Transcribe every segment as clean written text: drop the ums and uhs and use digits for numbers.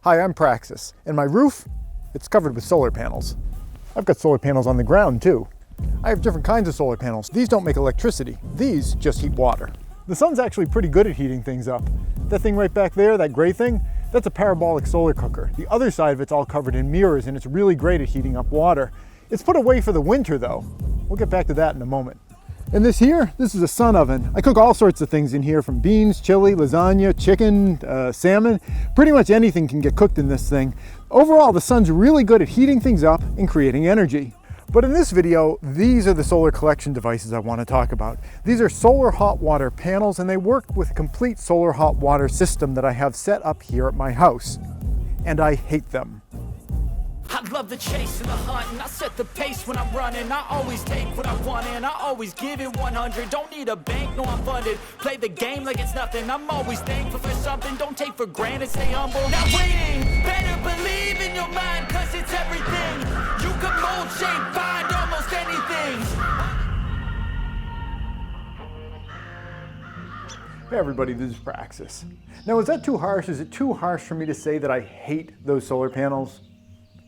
Hi, I'm Praxis, and my roof, it's covered with solar panels. I've got solar panels on the ground too. I have different kinds of solar panels. These don't make electricity. These just heat water. The sun's actually pretty good at heating things up. That thing right back there, that gray thing, that's a parabolic solar cooker. The other side of it's all covered in mirrors, and it's really great at heating up water. It's put away for the winter though. We'll get back to that in a moment. And this here, this is a sun oven. I cook all sorts of things in here, from beans, chili, lasagna, chicken, salmon. Pretty much anything can get cooked in this thing. Overall, the sun's really good at heating things up and creating energy. But in this video, these are the solar collection devices I want to talk about. These are solar hot water panels, and they work with a complete solar hot water system that I have set up here at my house. And I hate them. I love the chase and the hunt, and I set the pace when I'm running. I always take what I want and I always give it 100. Don't need a bank, no, I'm funded. Play the game like it's nothing. I'm always thankful for something. Don't take for granted, stay humble. Now waiting, better believe in your mind, cause it's everything. You can mold, shape, find almost anything. Hey everybody, this is Praxis. Now, is that too harsh? Is it too harsh for me to say that I hate those solar panels?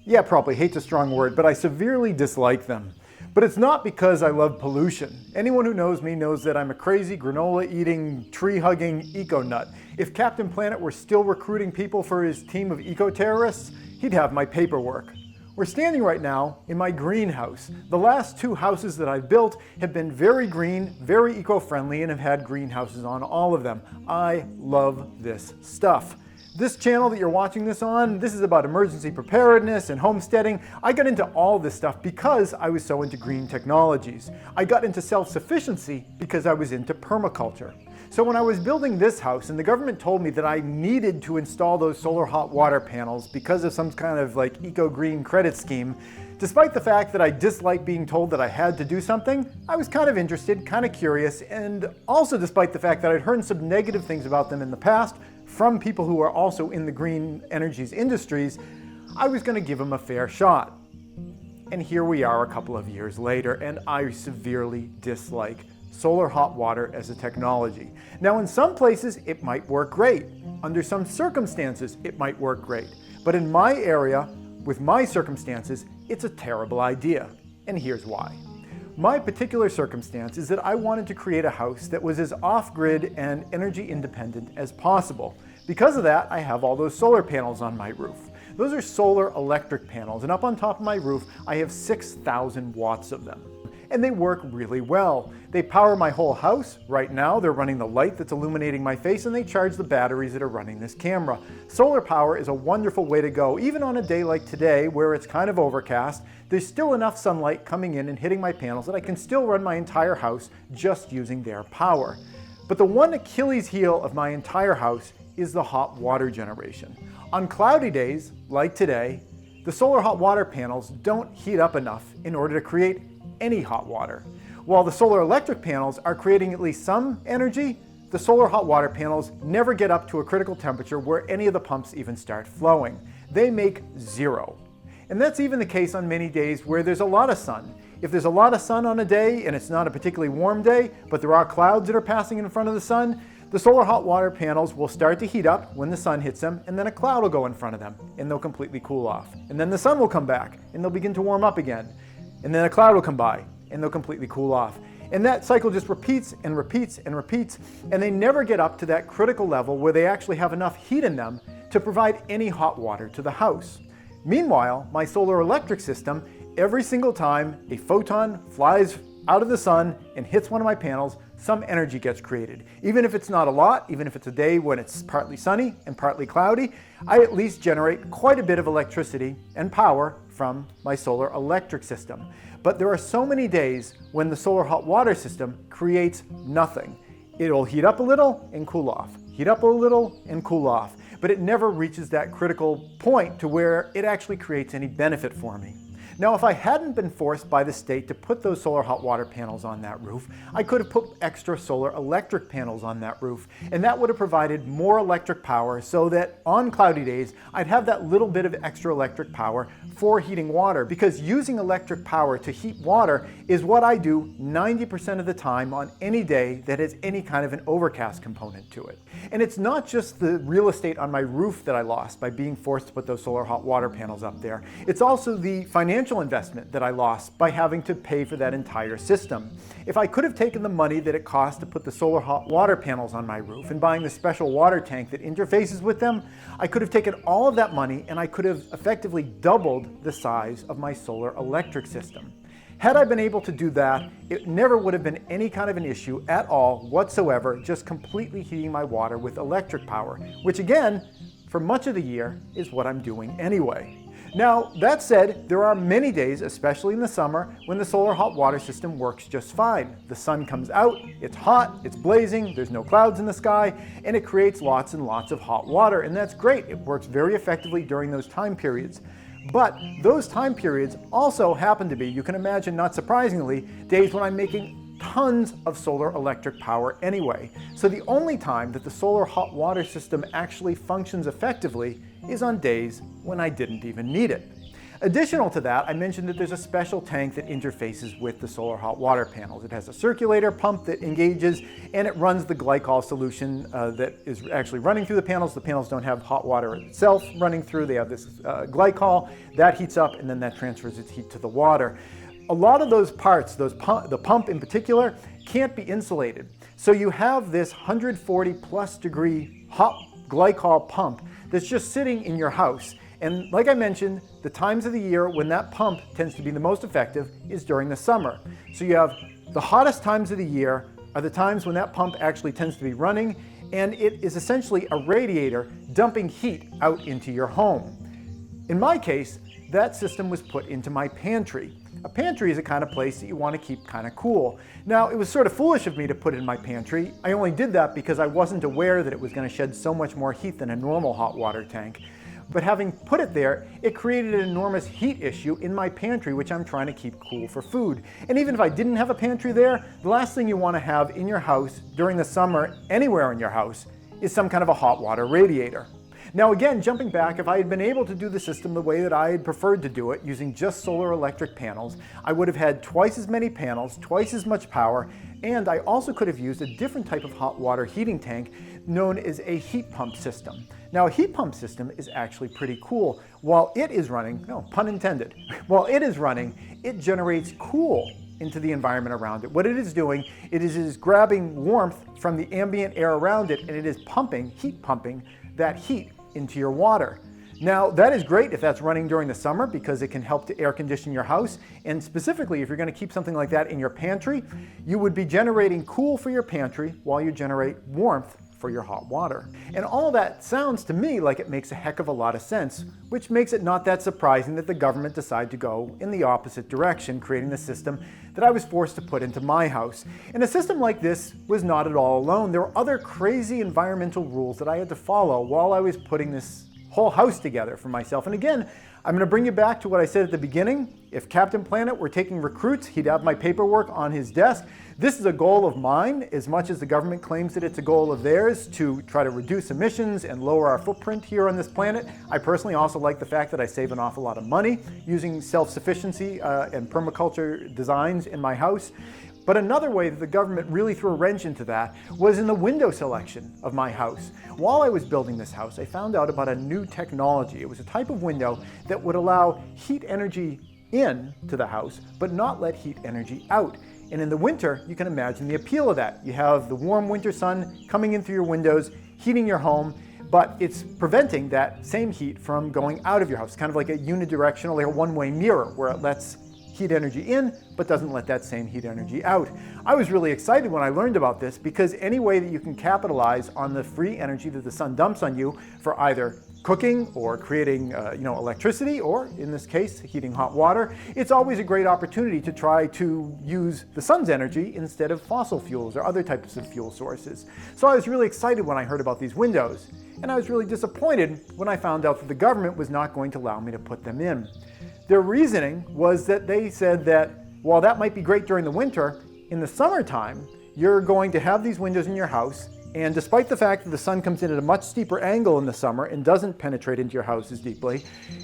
Yeah, probably. Hate's a strong word, but I severely dislike them. But it's not because I love pollution. Anyone who knows me knows that I'm a crazy, granola-eating, tree-hugging eco-nut. If Captain Planet were still recruiting people for his team of eco-terrorists, he'd have my paperwork. We're standing right now in my greenhouse. The last two houses that I've built have been very green, very eco-friendly, and have had greenhouses on all of them. I love this stuff. This channel that you're watching this on, this is about emergency preparedness and homesteading. I got into all this stuff because I was so into green technologies. I got into self-sufficiency because I was into permaculture. So when I was building this house and the government told me that I needed to install those solar hot water panels because of some kind of like eco-green credit scheme, despite the fact that I disliked being told that I had to do something, I was kind of interested, kind of curious, and also despite the fact that I'd heard some negative things about them in the past from people who are also in the green energies industries, I was going to give them a fair shot. And here we are a couple of years later, and I severely dislike solar hot water as a technology. Now, in some places, it might work great. Under some circumstances, it might work great. But in my area, with my circumstances, it's a terrible idea. And here's why. My particular circumstance is that I wanted to create a house that was as off-grid and energy independent as possible. Because of that, I have all those solar panels on my roof. Those are solar electric panels, and up on top of my roof, I have 6,000 watts of them. And they work really well. They power my whole house. Right now, they're running the light that's illuminating my face, and they charge the batteries that are running this camera. Solar power is a wonderful way to go. Even on a day like today, where it's kind of overcast, there's still enough sunlight coming in and hitting my panels that I can still run my entire house just using their power. But the one Achilles heel of my entire house is the hot water generation. On cloudy days, like today, the solar hot water panels don't heat up enough in order to create any hot water. While the solar electric panels are creating at least some energy, the solar hot water panels never get up to a critical temperature where any of the pumps even start flowing. They make zero. And that's even the case on many days where there's a lot of sun. If there's a lot of sun on a day and it's not a particularly warm day, but there are clouds that are passing in front of the sun, the solar hot water panels will start to heat up when the sun hits them, and then a cloud will go in front of them and they'll completely cool off. And then the sun will come back and they'll begin to warm up again. And then a cloud will come by and they'll completely cool off. And that cycle just repeats and repeats and repeats, and they never get up to that critical level where they actually have enough heat in them to provide any hot water to the house. Meanwhile, my solar electric system, every single time a photon flies out of the sun and hits one of my panels, some energy gets created. Even if it's not a lot, even if it's a day when it's partly sunny and partly cloudy, I at least generate quite a bit of electricity and power from my solar electric system. But there are so many days when the solar hot water system creates nothing. It'll heat up a little and cool off, heat up a little and cool off, but it never reaches that critical point to where it actually creates any benefit for me. Now, if I hadn't been forced by the state to put those solar hot water panels on that roof, I could have put extra solar electric panels on that roof, and that would have provided more electric power so that on cloudy days, I'd have that little bit of extra electric power for heating water, because using electric power to heat water is what I do 90% of the time on any day that has any kind of an overcast component to it. And it's not just the real estate on my roof that I lost by being forced to put those solar hot water panels up there. It's also the financial investment that I lost by having to pay for that entire system. If I could have taken the money that it cost to put the solar hot water panels on my roof and buying the special water tank that interfaces with them, I could have taken all of that money and I could have effectively doubled the size of my solar electric system. Had I been able to do that, it never would have been any kind of an issue at all whatsoever, just completely heating my water with electric power, which again, for much of the year, is what I'm doing anyway. Now, that said, there are many days, especially in the summer, when the solar hot water system works just fine. The sun comes out, it's hot, it's blazing, there's no clouds in the sky, and it creates lots and lots of hot water, and that's great. It works very effectively during those time periods. But those time periods also happen to be, you can imagine not surprisingly, days when I'm making tons of solar electric power anyway. So the only time that the solar hot water system actually functions effectively is on days when I didn't even need it. Additional to that, I mentioned that there's a special tank that interfaces with the solar hot water panels. It has a circulator pump that engages, and it runs the glycol solution that is actually running through the panels. The panels don't have hot water itself running through. They have this glycol that heats up, and then that transfers its heat to the water. A lot of those parts, the pump in particular, can't be insulated. So you have this 140 plus degree hot glycol pump that's just sitting in your house. And like I mentioned, the times of the year when that pump tends to be the most effective is during the summer. So you have the hottest times of the year are the times when that pump actually tends to be running, and it is essentially a radiator dumping heat out into your home. In my case, that system was put into my pantry. A pantry is a kind of place that you want to keep kind of cool. Now, it was sort of foolish of me to put it in my pantry. I only did that because I wasn't aware that it was going to shed so much more heat than a normal hot water tank. But having put it there, it created an enormous heat issue in my pantry, which I'm trying to keep cool for food. And even if I didn't have a pantry there, the last thing you want to have in your house during the summer, anywhere in your house, is some kind of a hot water radiator. Now again, jumping back, if I had been able to do the system the way that I had preferred to do it, using just solar electric panels, I would have had twice as many panels, twice as much power, and I also could have used a different type of hot water heating tank known as a heat pump system. Now, a heat pump system is actually pretty cool. While it is running, no pun intended, while it is running, it generates cool into the environment around it. What it is doing, it is grabbing warmth from the ambient air around it, and it is pumping, heat pumping, that heat into your water. Now, that is great if that's running during the summer because it can help to air condition your house. And specifically, if you're going to keep something like that in your pantry, you would be generating cool for your pantry while you generate warmth for your hot water. And all that sounds to me like it makes a heck of a lot of sense, which makes it not that surprising that the government decided to go in the opposite direction, creating the system that I was forced to put into my house. And a system like this was not at all alone. There were other crazy environmental rules that I had to follow while I was putting this whole house together for myself. And again, I'm going to bring you back to what I said at the beginning. If Captain Planet were taking recruits, he'd have my paperwork on his desk. This is a goal of mine, as much as the government claims that it's a goal of theirs to try to reduce emissions and lower our footprint here on this planet. I personally also like the fact that I save an awful lot of money using self-sufficiency and permaculture designs in my house. But another way that the government really threw a wrench into that was in the window selection of my house. While I was building this house, I found out about a new technology. It was a type of window that would allow heat energy in to the house, but not let heat energy out. And in the winter, you can imagine the appeal of that. You have the warm winter sun coming in through your windows, heating your home, but it's preventing that same heat from going out of your house. It's kind of like a unidirectional, like a one-way mirror, where it lets heat energy in, but doesn't let that same heat energy out. I was really excited when I learned about this because any way that you can capitalize on the free energy that the sun dumps on you for either cooking or creating electricity, or in this case, heating hot water, it's always a great opportunity to try to use the sun's energy instead of fossil fuels or other types of fuel sources. So I was really excited when I heard about these windows, and I was really disappointed when I found out that the government was not going to allow me to put them in. Their reasoning was that they said that while that might be great during the winter, in the summertime, you're going to have these windows in your house, and despite the fact that the sun comes in at a much steeper angle in the summer and doesn't penetrate into your house as deeply,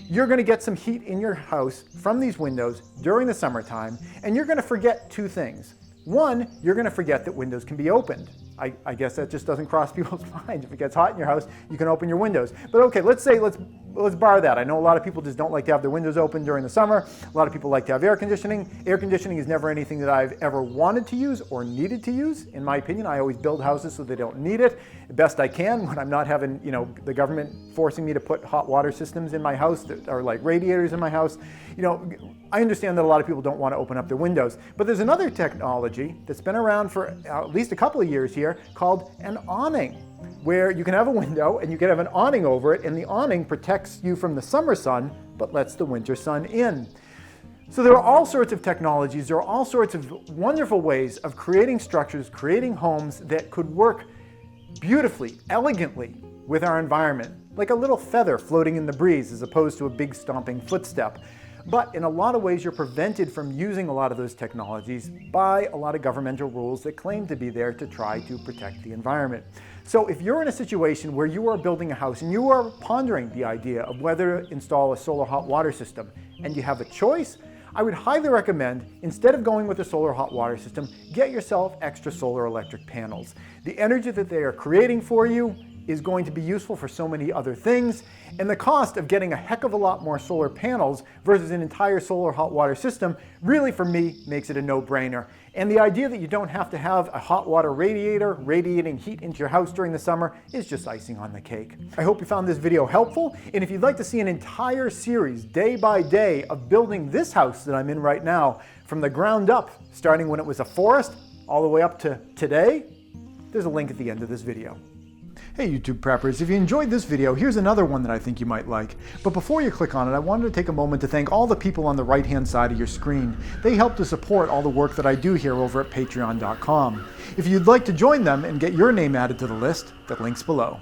you're going to get some heat in your house from these windows during the summertime, and you're going to forget two things. One, you're going to forget that windows can be opened. I guess that just doesn't cross people's minds. If it gets hot in your house, you can open your windows. But okay, let's bar that. I know a lot of people just don't like to have their windows open during the summer. A lot of people like to have air conditioning. Air conditioning is never anything that I've ever wanted to use or needed to use. In my opinion, I always build houses so they don't need it the best I can when I'm not having, the government forcing me to put hot water systems in my house that are like radiators in my house. I understand that a lot of people don't want to open up their windows, but there's another technology that's been around for at least a couple of years here called an awning, where you can have a window and you can have an awning over it, and the awning protects you from the summer sun but lets the winter sun in. So there are all sorts of technologies, there are all sorts of wonderful ways of creating structures, creating homes that could work beautifully, elegantly with our environment, like a little feather floating in the breeze as opposed to a big stomping footstep. But in a lot of ways, you're prevented from using a lot of those technologies by a lot of governmental rules that claim to be there to try to protect the environment. So if you're in a situation where you are building a house and you are pondering the idea of whether to install a solar hot water system and you have a choice, I would highly recommend, instead of going with a solar hot water system, get yourself extra solar electric panels. The energy that they are creating for you is going to be useful for so many other things, and the cost of getting a heck of a lot more solar panels versus an entire solar hot water system really, for me, makes it a no-brainer. And the idea that you don't have to have a hot water radiator radiating heat into your house during the summer is just icing on the cake. I hope you found this video helpful, and if you'd like to see an entire series, day by day, of building this house that I'm in right now, from the ground up, starting when it was a forest, all the way up to today, there's a link at the end of this video. Hey YouTube preppers, if you enjoyed this video, here's another one that I think you might like. But before you click on it, I wanted to take a moment to thank all the people on the right-hand side of your screen. They help to support all the work that I do here over at patreon.com. If you'd like to join them and get your name added to the list, the link's below.